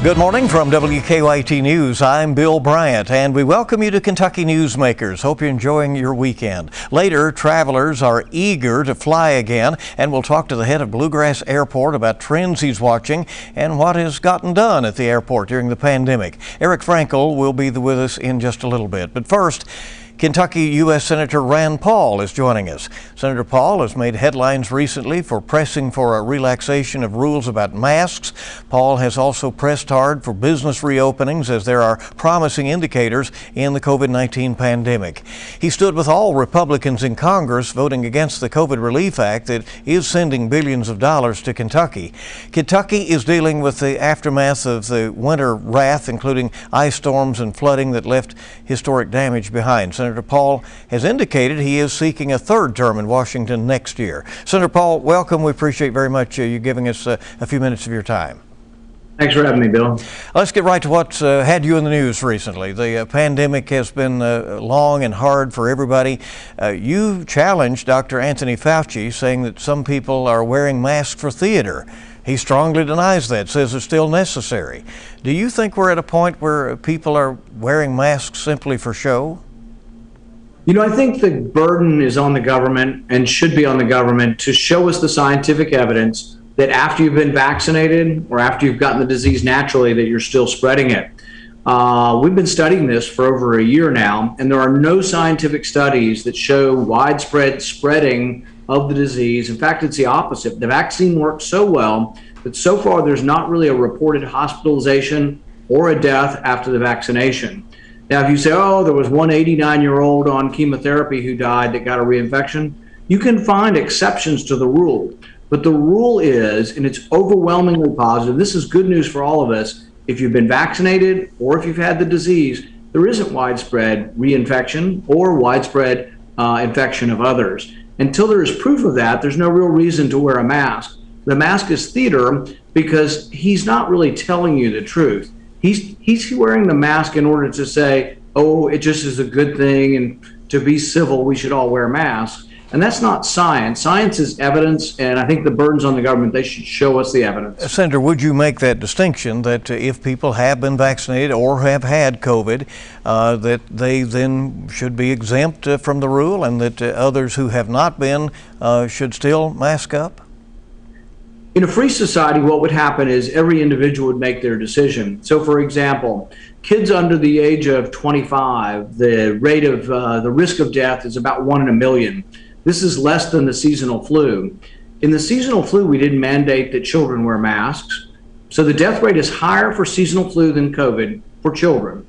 Good morning from WKYT News. I'm Bill Bryant, and we welcome you to Kentucky Newsmakers. Hope you're enjoying your weekend. Later, travelers are eager to fly again, and we'll talk to the head of Blue Grass Airport about trends he's watching and what has gotten done at the airport during the pandemic. Frankl will be with us in just a little bit. But first, Kentucky U.S. Senator Rand Paul is joining us. Senator Paul has made headlines recently for pressing for a relaxation of rules about masks. Paul has also pressed hard for business reopenings as there are promising indicators in the COVID-19 pandemic. He stood with all Republicans in Congress voting against the COVID Relief Act that is sending billions of dollars to Kentucky. Kentucky is dealing with the aftermath of the winter wrath, including ice storms and flooding that left historic damage behind. Senator Paul has indicated he is seeking a third term in Washington next year. Senator Paul, welcome. We appreciate very much you giving us a few minutes of your time. Thanks for having me, Bill. Let's get right to what's had you in the news recently. The pandemic has been long and hard for everybody. You challenged Dr. Anthony Fauci, saying that some people are wearing masks for theater. He strongly denies that, says it's still necessary. Do you think we're at a point where people are wearing masks simply for show? You know, I think the burden is on the government and should be on the government to show us the scientific evidence that after you've been vaccinated or after you've gotten the disease naturally that you're still spreading it. We've been studying this for over a year now, and there are no scientific studies that show widespread spreading of the disease. In fact, it's the opposite. The vaccine works so well that so far there's not really a reported hospitalization or a death after the vaccination. Now, if you say, oh, there was one 89-year-old on chemotherapy who died that got a reinfection, you can find exceptions to the rule. But the rule is, and it's overwhelmingly positive, this is good news for all of us, if you've been vaccinated or if you've had the disease, there isn't widespread reinfection or widespread infection of others. Until there is proof of that, there's no real reason to wear a mask. The mask is theater because he's not really telling you the truth. He's wearing the mask in order to say, oh, it just is a good thing, and to be civil, we should all wear masks. And that's not science. Science is evidence, and I think the burden's on the government. They should show us the evidence. Senator, would you make that distinction that if people have been vaccinated or have had COVID, that they then should be exempt from the rule, and that others who have not been should still mask up? In a free society, what would happen is every individual would make their decision. So, for example, kids under the age of 25, the rate of the risk of death is about 1 in a million. This is less than the seasonal flu. In the seasonal flu, we didn't mandate that children wear masks. So the death rate is higher for seasonal flu than COVID for children.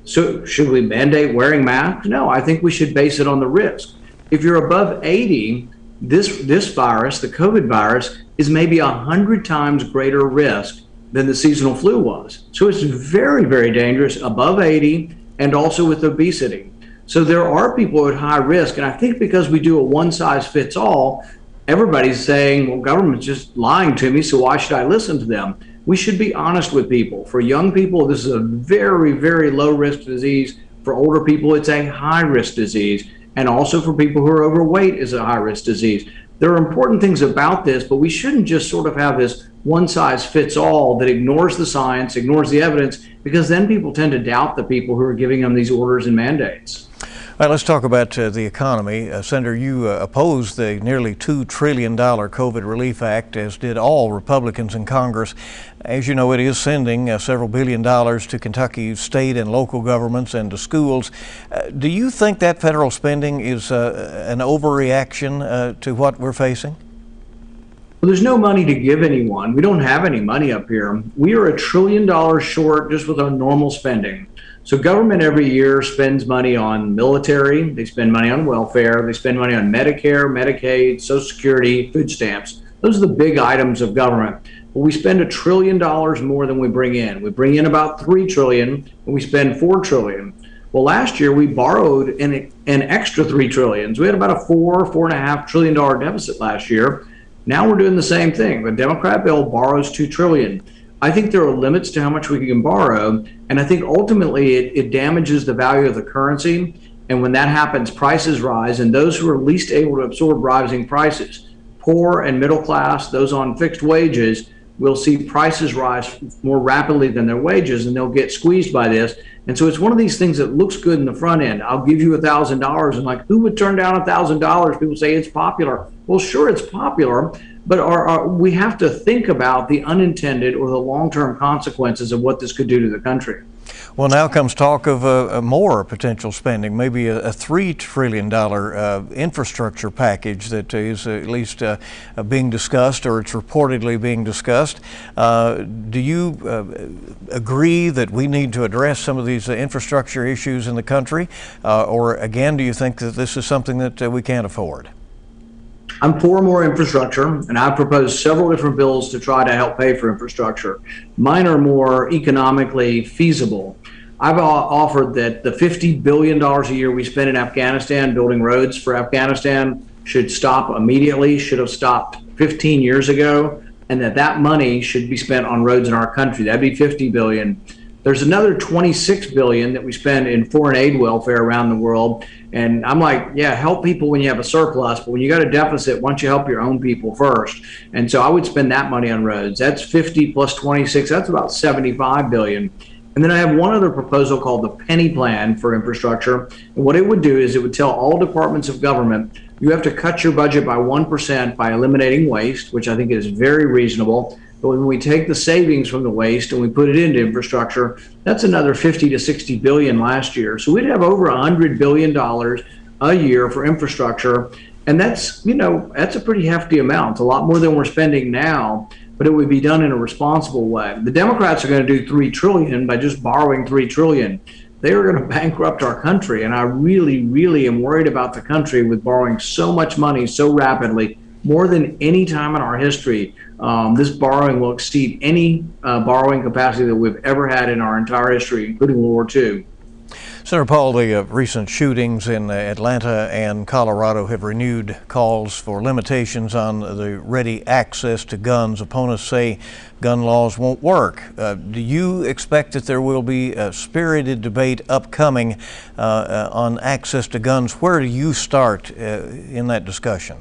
So should we mandate wearing masks? No, I think we should base it on the risk. If you're above 80, this virus, the COVID virus, is maybe 100 times greater risk than the seasonal flu was. So it's very, very dangerous above 80 and also with obesity. So there are people at high risk. And I think because we do a one size fits all, everybody's saying, well, government's just lying to me, so why should I listen to them? We should be honest with people. For young people, this is a very, very low risk disease. For older people, it's a high risk disease. And also for people who are overweight, is a high risk disease. There are important things about this, but we shouldn't just sort of have this one size fits all that ignores the science, ignores the evidence, because then people tend to doubt the people who are giving them these orders and mandates. All right, let's talk about the economy. Senator, you opposed the nearly $2 trillion COVID Relief Act, as did all Republicans in Congress. As you know, it is sending several $billion to Kentucky state and local governments and to schools. Do you think that federal spending is an overreaction to what we're facing? Well, there's no money to give anyone. We don't have any money up here. We are $1 trillion short just with our normal spending. So government every year spends money on military, they spend money on welfare, they spend money on Medicare, Medicaid, Social Security, food stamps. Those are the big items of government. But we spend $1 trillion more than we bring in. We bring in about $3 trillion and we spend $4 trillion. Well, last year we borrowed an extra $3 trillion. So we had about a $4.5 trillion deficit last year. Now we're doing the same thing. The Democrat bill borrows $2 trillion. I think there are limits to how much we can borrow, and I think ultimately it damages the value of the currency, and when that happens, prices rise, and those who are least able to absorb rising prices, poor and middle class, those on fixed wages, we'll see prices rise more rapidly than their wages, and they'll get squeezed by this. And so it's one of these things that looks good in the front end. I'll give you $1,000, and like, who would turn down $1,000? People say it's popular. Well, sure, it's popular, but we have to think about the unintended or the long-term consequences of what this could do to the country. Well, now comes talk of more potential spending, maybe a $3 trillion infrastructure package that is at least being discussed, or it's reportedly being discussed. Do you agree that we need to address some of these infrastructure issues in the country? Or again, do you think that this is something that we can't afford? I'm for more infrastructure, and I've proposed several different bills to try to help pay for infrastructure. Mine are more economically feasible. I've offered that the $50 billion a year we spend in Afghanistan building roads for Afghanistan should stop immediately, should have stopped 15 years ago, and that money should be spent on roads in our country. That'd be $50 billion. There's another $26 billion that we spend in foreign aid welfare around the world. And I'm like, yeah, help people when you have a surplus, but when you got a deficit, why don't you help your own people first? And so I would spend that money on roads. That's 50 plus 26, that's about $75 billion. And then I have one other proposal called the penny plan for infrastructure. And what it would do is it would tell all departments of government, you have to cut your budget by 1% by eliminating waste, which I think is very reasonable. But when we take the savings from the waste and we put it into infrastructure, that's another 50 to 60 billion last year. So we'd have over $100 billion a year for infrastructure. And that's, that's a pretty hefty amount. It's a lot more than we're spending now, but it would be done in a responsible way. The Democrats are going to do $3 trillion by just borrowing $3 trillion. They are going to bankrupt our country. And I really, really am worried about the country with borrowing so much money so rapidly, more than any time in our history. This borrowing will exceed any borrowing capacity that we've ever had in our entire history, including World War II. Senator Paul, the recent shootings in Atlanta and Colorado have renewed calls for limitations on the ready access to guns. Opponents say gun laws won't work. Do you expect that there will be a spirited debate upcoming on access to guns? Where do you start in that discussion?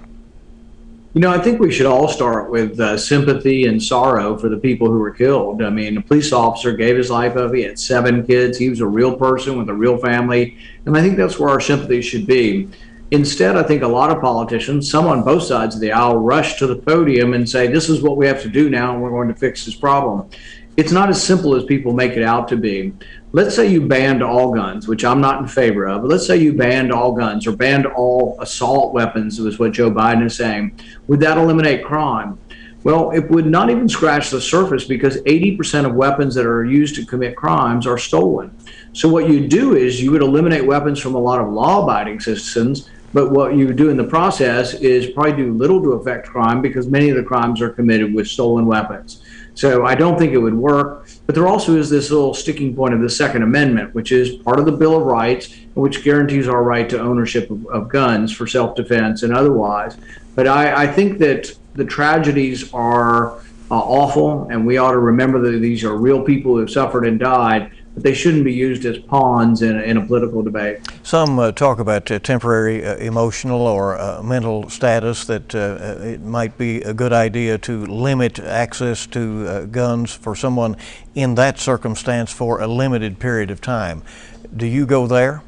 I think we should all start with sympathy and sorrow for the people who were killed. I mean, a police officer gave his life up. He had 7 kids. He was a real person with a real family. And I think that's where our sympathy should be. Instead, I think a lot of politicians, some on both sides of the aisle, rush to the podium and say, this is what we have to do now, and we're going to fix this problem. It's not as simple as people make it out to be. Let's say you banned all guns, which I'm not in favor of, but let's say you banned all guns or banned all assault weapons, was what Joe Biden is saying. Would that eliminate crime? Well, it would not even scratch the surface, because 80% of weapons that are used to commit crimes are stolen. So what you do is you would eliminate weapons from a lot of law-abiding citizens, but what you would do in the process is probably do little to affect crime, because many of the crimes are committed with stolen weapons. So I don't think it would work. But there also is this little sticking point of the Second Amendment, which is part of the Bill of Rights, which guarantees our right to ownership of guns for self-defense and otherwise. But I think that the tragedies are awful, and we ought to remember that these are real people who have suffered and died, but they shouldn't be used as pawns in a political debate. Some talk about temporary emotional or mental status, that it might be a good idea to limit access to guns for someone in that circumstance for a limited period of time. Do you go there?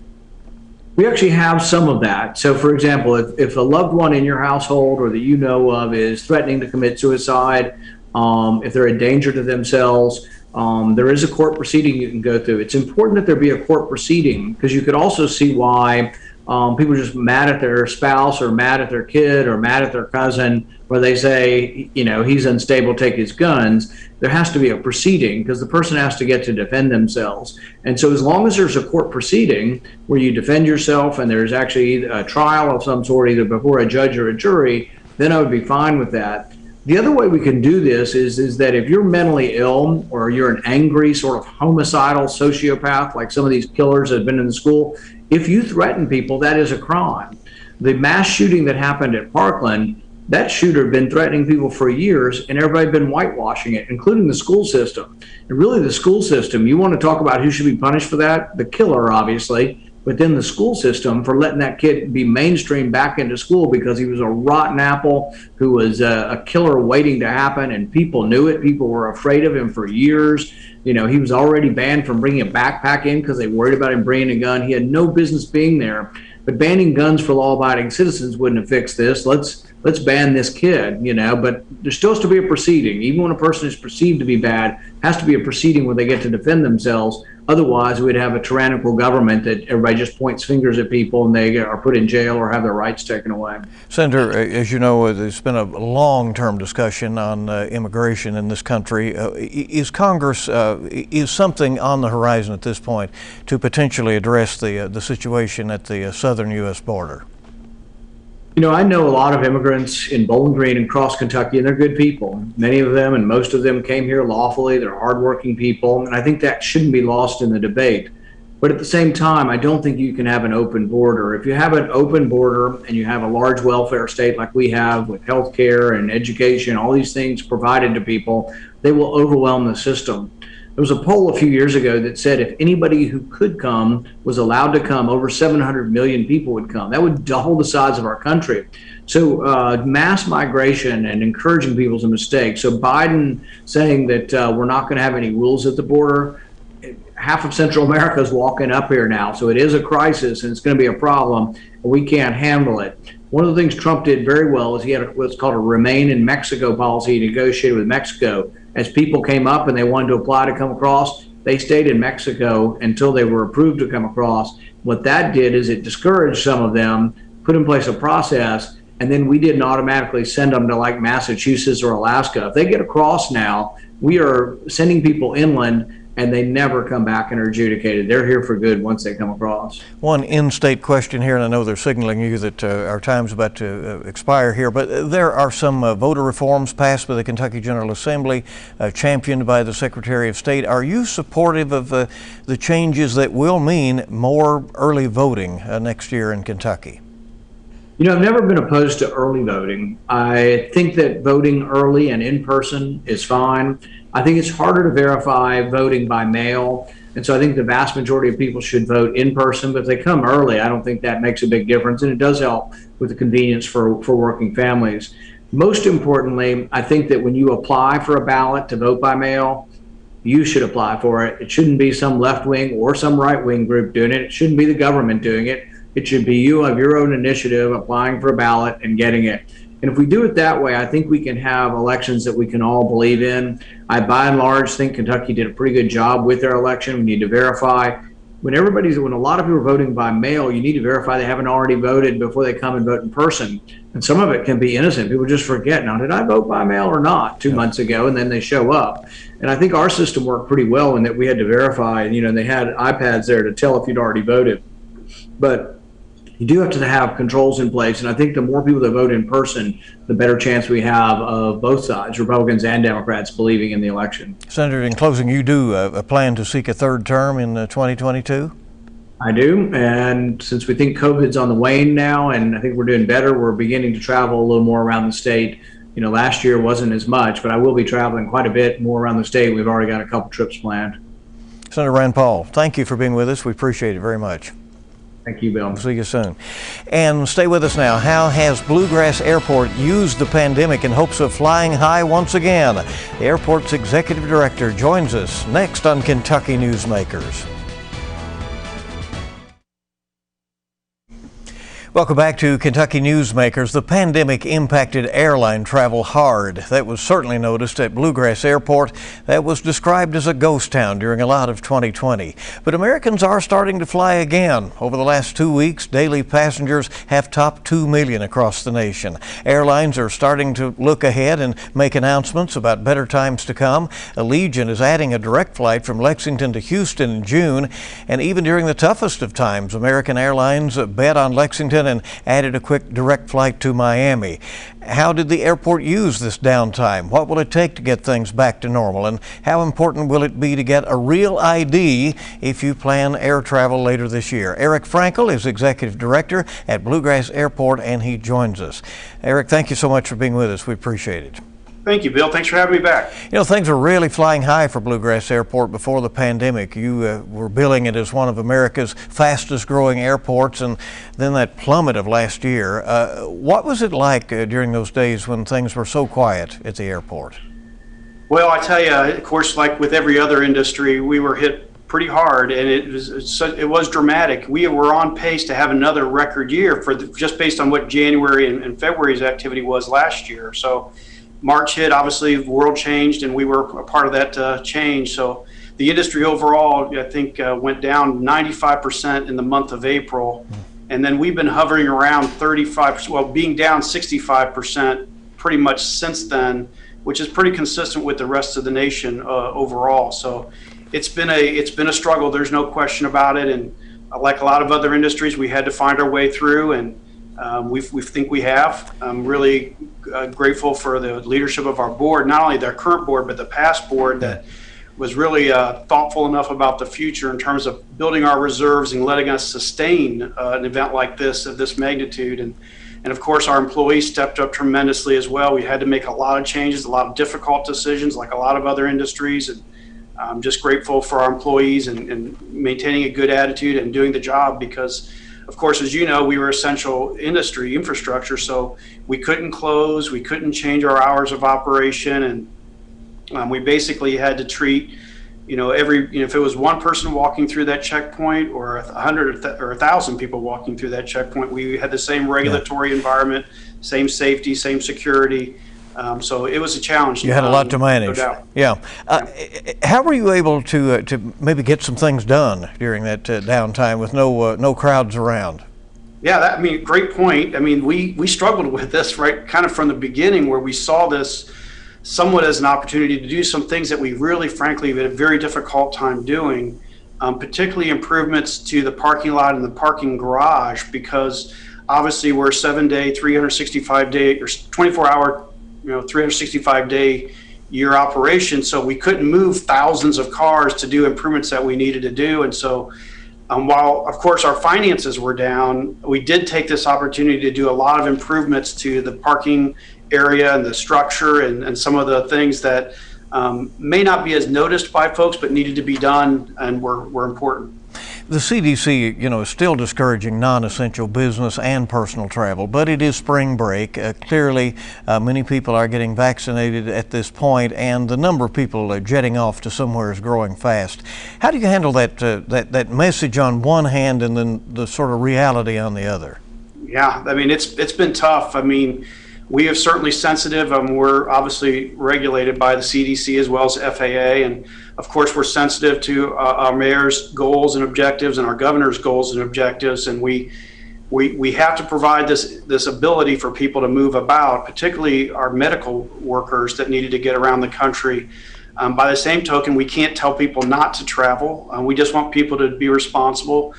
We actually have some of that. So, for example, if a loved one in your household or that you know of is threatening to commit suicide, if they're a danger to themselves, there is a court proceeding you can go through. It's important that there be a court proceeding, because you could also see why people are just mad at their spouse or mad at their kid or mad at their cousin, where they say, he's unstable, take his guns. There has to be a proceeding, because the person has to get to defend themselves. And so as long as there's a court proceeding where you defend yourself and there's actually a trial of some sort, either before a judge or a jury, then I would be fine with that. The other way we can do this is that if you're mentally ill, or you're an angry sort of homicidal sociopath, like some of these killers that have been in the school, if you threaten people, that is a crime. The mass shooting that happened at Parkland, that shooter had been threatening people for years, and everybody had been whitewashing it, including the school system. And really the school system, you want to talk about who should be punished for that? The killer, obviously. but then the school system for letting that kid be mainstreamed back into school because he was a rotten apple who was a killer waiting to happen, and people knew it. People were afraid of him for years. You know, he was already banned from bringing a backpack in because they worried about him bringing a gun. He had no business being there. But banning guns for law-abiding citizens wouldn't have fixed this. Let's ban this kid, you know. But there still has to be a proceeding. Even when a person is perceived to be bad, has to be a proceeding where they get to defend themselves. Otherwise, we'd have a tyrannical government that everybody just points fingers at people and they are put in jail or have their rights taken away. Senator, as you know, there's been a long-term discussion on immigration in this country. Is Congress, is something on the horizon at this point to potentially address the situation at the southern U.S. border? You know, I know a lot of immigrants in Bowling Green and cross Kentucky, and they're good people. Many of them and most of them came here lawfully. They're hardworking people, and I think that shouldn't be lost in the debate. But at the same time, I don't think you can have an open border. If you have an open border and you have a large welfare state like we have with health care and education, all these things provided to people, they will overwhelm the system. There was a poll a few years ago that said if anybody who could come was allowed to come, over 700 million people would come. That would double the size of our country. So mass migration and encouraging people is a mistake. So Biden saying that we're not going to have any rules at the border, half of Central America is walking up here now. So it is a crisis and it's going to be a problem, and we can't handle it. One of the things Trump did very well is he had what's called a Remain in Mexico policy he negotiated with Mexico. As people came up and they wanted to apply to come across, they stayed in Mexico until they were approved to come across. What that did is it discouraged some of them, put in place a process, and then we didn't automatically send them to like Massachusetts or Alaska. If they get across now, we are sending people inland and they never come back and are adjudicated. They're here for good once they come across. One in-state question here, and I know they're signaling you that our time's about to expire here, but there are some voter reforms passed by the Kentucky General Assembly, championed by the Secretary of State. Are you supportive of the changes that will mean more early voting next year in Kentucky? You know, I've never been opposed to early voting. I think that voting early and in person is fine. I think it's harder to verify voting by mail. And so I think the vast majority of people should vote in person, but if they come early, I don't think that makes a big difference. And it does help with the convenience for working families. Most importantly, I think that when you apply for a ballot to vote by mail, you should apply for it. It shouldn't be some left-wing or some right-wing group doing it. It shouldn't be the government doing it. It should be you of your own initiative applying for a ballot and getting it. And if we do it that way, I think we can have elections that we can all believe in. I, by and large, think Kentucky did a pretty good job with their election. We need to verify. When a lot of people are voting by mail, you need to verify they haven't already voted before they come and vote in person. And some of it can be innocent. People just forget, now, did I vote by mail or not 2 months ago? And then they show up. And I think our system worked pretty well in that we had to verify, and, you know, they had iPads there to tell if you'd already voted. But you do have to have controls in place, and I think the more people that vote in person, the better chance we have of both sides, Republicans and Democrats, believing in the election. Senator, in closing, you do plan to seek a third term in 2022? I do, and since we think COVID's on the wane now, and I think we're doing better, we're beginning to travel a little more around the state. You know, last year wasn't as much, but I will be traveling quite a bit more around the state. We've already got a couple trips planned. Senator Rand Paul, thank you for being with us. We appreciate it very much. Thank you, Bill. See you soon. And stay with us now. How has Blue Grass Airport used the pandemic in hopes of flying high once again? The airport's executive director joins us next on Kentucky Newsmakers. Welcome back to Kentucky Newsmakers. The pandemic impacted airline travel hard. That was certainly noticed at Blue Grass Airport. That was described as a ghost town during a lot of 2020. But Americans are starting to fly again. Over the last 2 weeks, daily passengers have topped 2 million across the nation. Airlines are starting to look ahead and make announcements about better times to come. Allegiant is adding a direct flight from Lexington to Houston in June. And even during the toughest of times, American Airlines bet on Lexington and added a quick direct flight to Miami. How did the airport use this downtime? What will it take to get things back to normal? And how important will it be to get a real ID if you plan air travel later this year? Eric Frankl is Executive Director at Blue Grass Airport, and he joins us. Eric, thank you so much for being with us. We appreciate it. Thank you, Bill. Thanks for having me back. You know, things were really flying high for Blue Grass Airport before the pandemic. You were billing it as one of America's fastest growing airports, and then that plummet of last year. What was it like during those days when things were so quiet at the airport? Well, I tell you, of course, like with every other industry, we were hit pretty hard, and it was dramatic. We were on pace to have another record year just based on what January and February's activity was last year. So March hit, obviously the world changed, and we were a part of that change. So the industry overall, I think, went down 95% in the month of April. And then we've been hovering around 35%, well, being down 65% pretty much since then, which is pretty consistent with the rest of the nation overall. So it's been a struggle. There's no question about it. And like a lot of other industries, we had to find our way through, and we think we have. I'm really grateful for the leadership of our board, not only their current board, but the past board that was really thoughtful enough about the future in terms of building our reserves and letting us sustain an event like this of this magnitude. And of course, our employees stepped up tremendously as well. We had to make a lot of changes, a lot of difficult decisions, like a lot of other industries. And I'm just grateful for our employees and maintaining a good attitude and doing the job because, of course, as you know, we were essential industry infrastructure, so we couldn't close, we couldn't change our hours of operation, and we basically had to treat, if it was one person walking through that checkpoint or 100 or 1,000 people walking through that checkpoint, we had the same regulatory environment, same safety, same security. So it was a challenge. You had a lot to manage. No doubt. Yeah. How were you able to maybe get some things done during that downtime with no crowds around? Yeah, great point. We struggled with this right kind of from the beginning, where we saw this somewhat as an opportunity to do some things that we really, frankly, had a very difficult time doing, particularly improvements to the parking lot and the parking garage, because obviously we're a 7-day, 365-day, or 24-hour 365-day year operation, so we couldn't move thousands of cars to do improvements that we needed to do. And so while of course our finances were down, we did take this opportunity to do a lot of improvements to the parking area and the structure and some of the things that may not be as noticed by folks but needed to be done and were important. The CDC, is still discouraging non-essential business and personal travel, but it is spring break. Clearly, many people are getting vaccinated at this point, and the number of people jetting off to somewhere is growing fast. How do you handle that message on one hand and then the sort of reality on the other? Yeah, it's been tough. We are certainly sensitive. We're obviously regulated by the CDC as well as FAA, and of course we're sensitive to our mayor's goals and objectives and our governor's goals and objectives, and we have to provide this ability for people to move about, particularly our medical workers that needed to get around the country. By the same token, we can't tell people not to travel. We just want people to be responsible.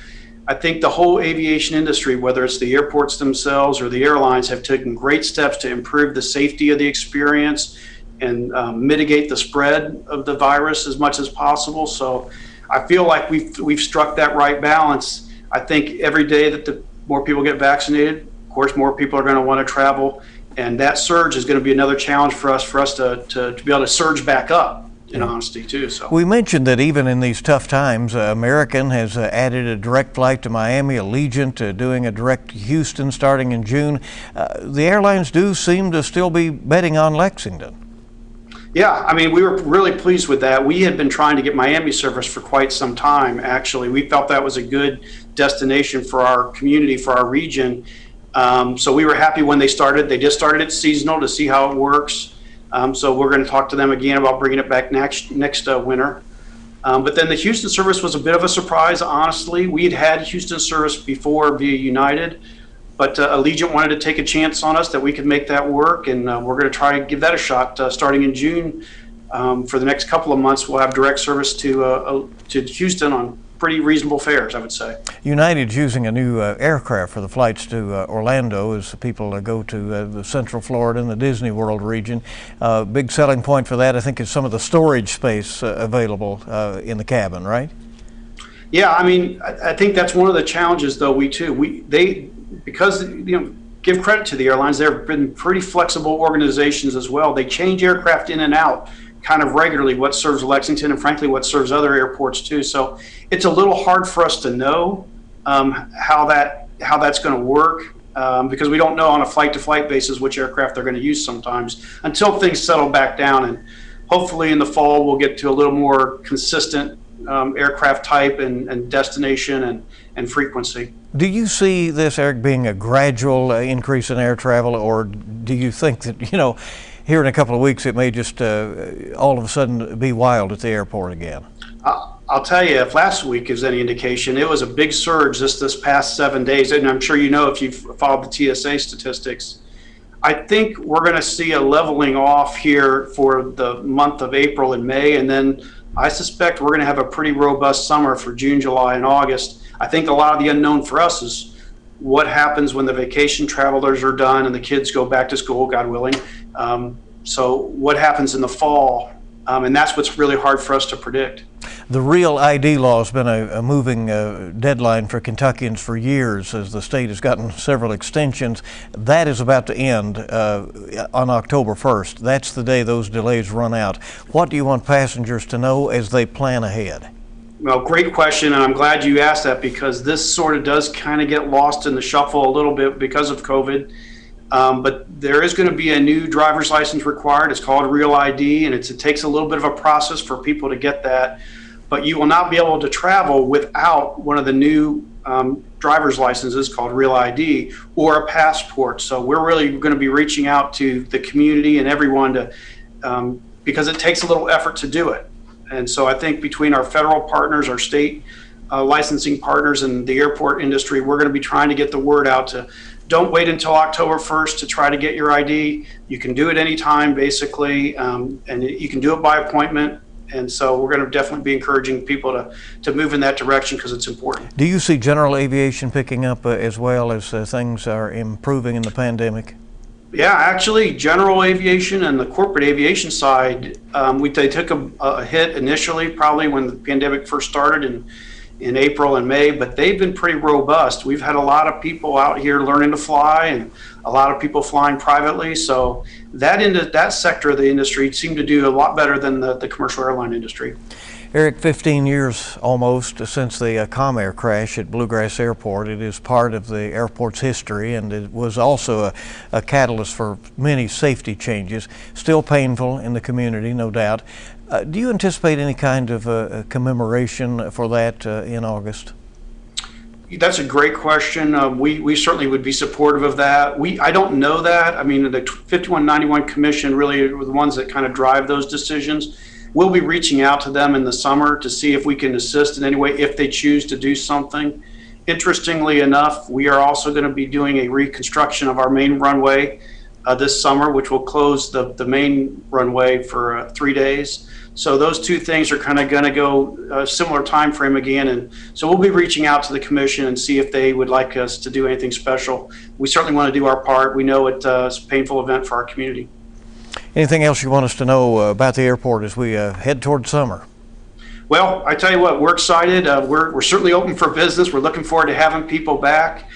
I think the whole aviation industry, whether it's the airports themselves or the airlines, have taken great steps to improve the safety of the experience and mitigate the spread of the virus as much as possible. So I feel like we've struck that right balance. I think every day that the more people get vaccinated, of course, more people are going to want to travel, and that surge is going to be another challenge for us to be able to surge back up. In honesty too. So we mentioned that even in these tough times, American has added a direct flight to Miami, Allegiant doing a direct to Houston starting in June. The airlines do seem to still be betting on Lexington. Yeah, we were really pleased with that. We had been trying to get Miami service for quite some time, actually. We felt that was a good destination for our community, for our region. So we were happy when they started. They just started it seasonal to see how it works. So we're going to talk to them again about bringing it back next winter. But then the Houston service was a bit of a surprise, honestly. We had Houston service before via United, but Allegiant wanted to take a chance on us that we could make that work, and we're going to try and give that a shot starting in June. For the next couple of months, we'll have direct service to Houston on pretty reasonable fares, I would say. United's using a new aircraft for the flights to Orlando as people go to the Central Florida and the Disney World region. Big selling point for that, I think, is some of the storage space available in the cabin, right? Yeah, I think that's one of the challenges, though. Because getting give credit to the airlines. They've been pretty flexible organizations as well. They change aircraft in and out kind of regularly, what serves Lexington and frankly what serves other airports too. So it's a little hard for us to know how that's going to work because we don't know on a flight-to-flight basis which aircraft they're going to use sometimes until things settle back down. And hopefully in the fall we'll get to a little more consistent aircraft type and destination and frequency. Do you see this, Eric, being a gradual increase in air travel, or do you think that, here in a couple of weeks it may just all of a sudden be wild at the airport again? I'll tell you, if last week gives any indication, it was a big surge this past 7 days, and I'm sure you know if you've followed the TSA statistics. I think we're going to see a leveling off here for the month of April and May, and then I suspect we're going to have a pretty robust summer for June, July, and August. I think a lot of the unknown for us is what happens when the vacation travelers are done and the kids go back to school, God willing. So what happens in the fall? And that's what's really hard for us to predict. The Real ID law has been a moving deadline for Kentuckians for years as the state has gotten several extensions. That is about to end on October 1st. That's the day those delays run out. What do you want passengers to know as they plan ahead? Well, great question, and I'm glad you asked that because this sort of does kind of get lost in the shuffle a little bit because of COVID. But there is going to be a new driver's license required. It's called Real ID, and it takes a little bit of a process for people to get that. But you will not be able to travel without one of the new driver's licenses called Real ID or a passport. So we're really going to be reaching out to the community and everyone to because it takes a little effort to do it. And so I think between our federal partners, our state licensing partners, and the airport industry, we're going to be trying to get the word out to don't wait until October 1st to try to get your ID. You can do it anytime, basically, and you can do it by appointment. And so we're going to definitely be encouraging people to move in that direction because it's important. Do you see general aviation picking up as well as things are improving in the pandemic? Yeah, actually, general aviation and the corporate aviation side, they took a hit initially, probably when the pandemic first started in April and May, but they've been pretty robust. We've had a lot of people out here learning to fly and a lot of people flying privately. So that sector of the industry seemed to do a lot better than the commercial airline industry. Eric, 15 years almost since the Comair crash at Blue Grass Airport. It is part of the airport's history, and it was also a catalyst for many safety changes. Still painful in the community, no doubt. Do you anticipate any kind of commemoration for that in August? That's a great question. We certainly would be supportive of that. I don't know that. I mean, the 5191 Commission really are the ones that kind of drive those decisions. We'll be reaching out to them in the summer to see if we can assist in any way if they choose to do something. Interestingly enough, we are also going to be doing a reconstruction of our main runway this summer, which will close the main runway for 3 days. So those two things are kind of going to go a similar time frame again. And so we'll be reaching out to the commission and see if they would like us to do anything special. We certainly want to do our part. We know it's a painful event for our community. Anything else you want us to know about the airport as we head toward summer? Well, I tell you what, we're excited. We're certainly open for business. We're looking forward to having people back.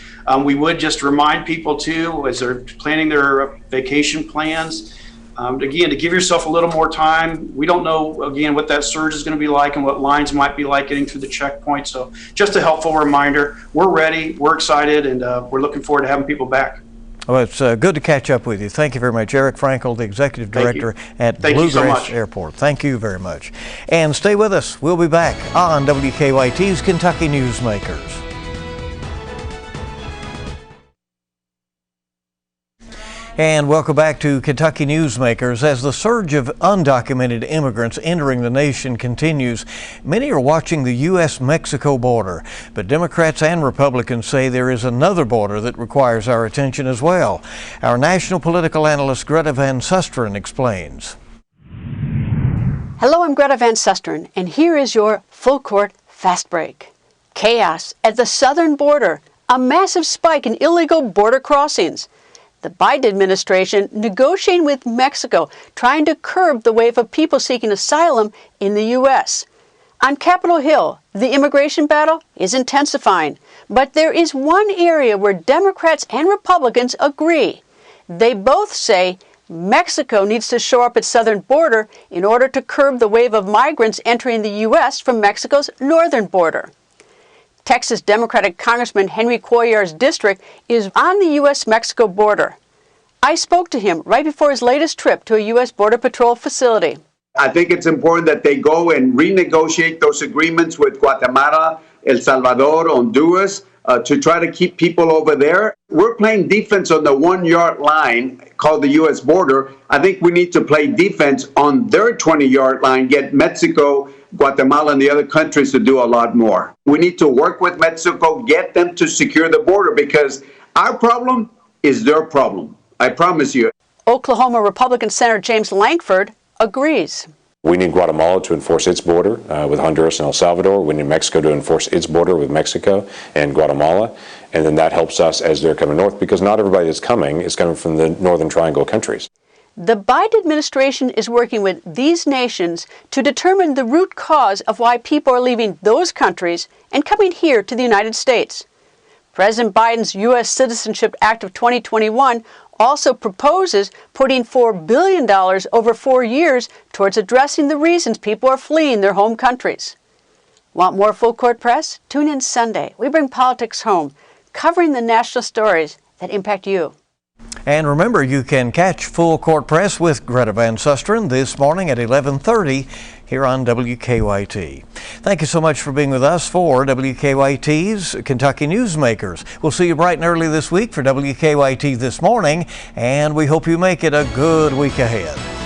We would just remind people too, as they're planning their vacation plans, again, to give yourself a little more time. We don't know, again, what that surge is going to be like and what lines might be like getting through the checkpoint. So just a helpful reminder, we're ready, we're excited, and we're looking forward to having people back. Well, it's good to catch up with you. Thank you very much. Eric Frankl, the Executive Director at Blue Grass Airport. Thank you very much. And stay with us. We'll be back on WKYT's Kentucky Newsmakers. And welcome back to Kentucky Newsmakers. As the surge of undocumented immigrants entering the nation continues, many are watching the U.S.-Mexico border. But Democrats and Republicans say there is another border that requires our attention as well. Our national political analyst Greta Van Susteren explains. Hello, I'm Greta Van Susteren, and here is your full court fast break. Chaos at the southern border, a massive spike in illegal border crossings. The Biden administration negotiating with Mexico, trying to curb the wave of people seeking asylum in the U.S. On Capitol Hill, the immigration battle is intensifying, but there is one area where Democrats and Republicans agree. They both say Mexico needs to shore up its southern border in order to curb the wave of migrants entering the U.S. from Mexico's northern border. Texas Democratic Congressman Henry Cuellar's district is on the U.S.-Mexico border. I spoke to him right before his latest trip to a U.S. Border Patrol facility. I think it's important that they go and renegotiate those agreements with Guatemala, El Salvador, Honduras, to try to keep people over there. We're playing defense on the 1 yard line called the U.S. border. I think we need to play defense on their 20-yard line, get Mexico, Guatemala, and the other countries to do a lot more. We need to work with Mexico, get them to secure the border, because our problem is their problem. I promise you. Oklahoma Republican Senator James Lankford agrees. We need Guatemala to enforce its border with Honduras and El Salvador. We need Mexico to enforce its border with Mexico and Guatemala. And then that helps us as they're coming north, because not everybody that's coming is coming from the Northern Triangle countries. The Biden administration is working with these nations to determine the root cause of why people are leaving those countries and coming here to the United States. President Biden's U.S. Citizenship Act of 2021 also proposes putting $4 billion over 4 years towards addressing the reasons people are fleeing their home countries. Want more Full Court Press? Tune in Sunday. We bring politics home, covering the national stories that impact you. And remember, you can catch Full Court Press with Greta Van Susteren this morning at 11:30 here on WKYT. Thank you so much for being with us for WKYT's Kentucky Newsmakers. We'll see you bright and early this week for WKYT This Morning, and we hope you make it a good week ahead.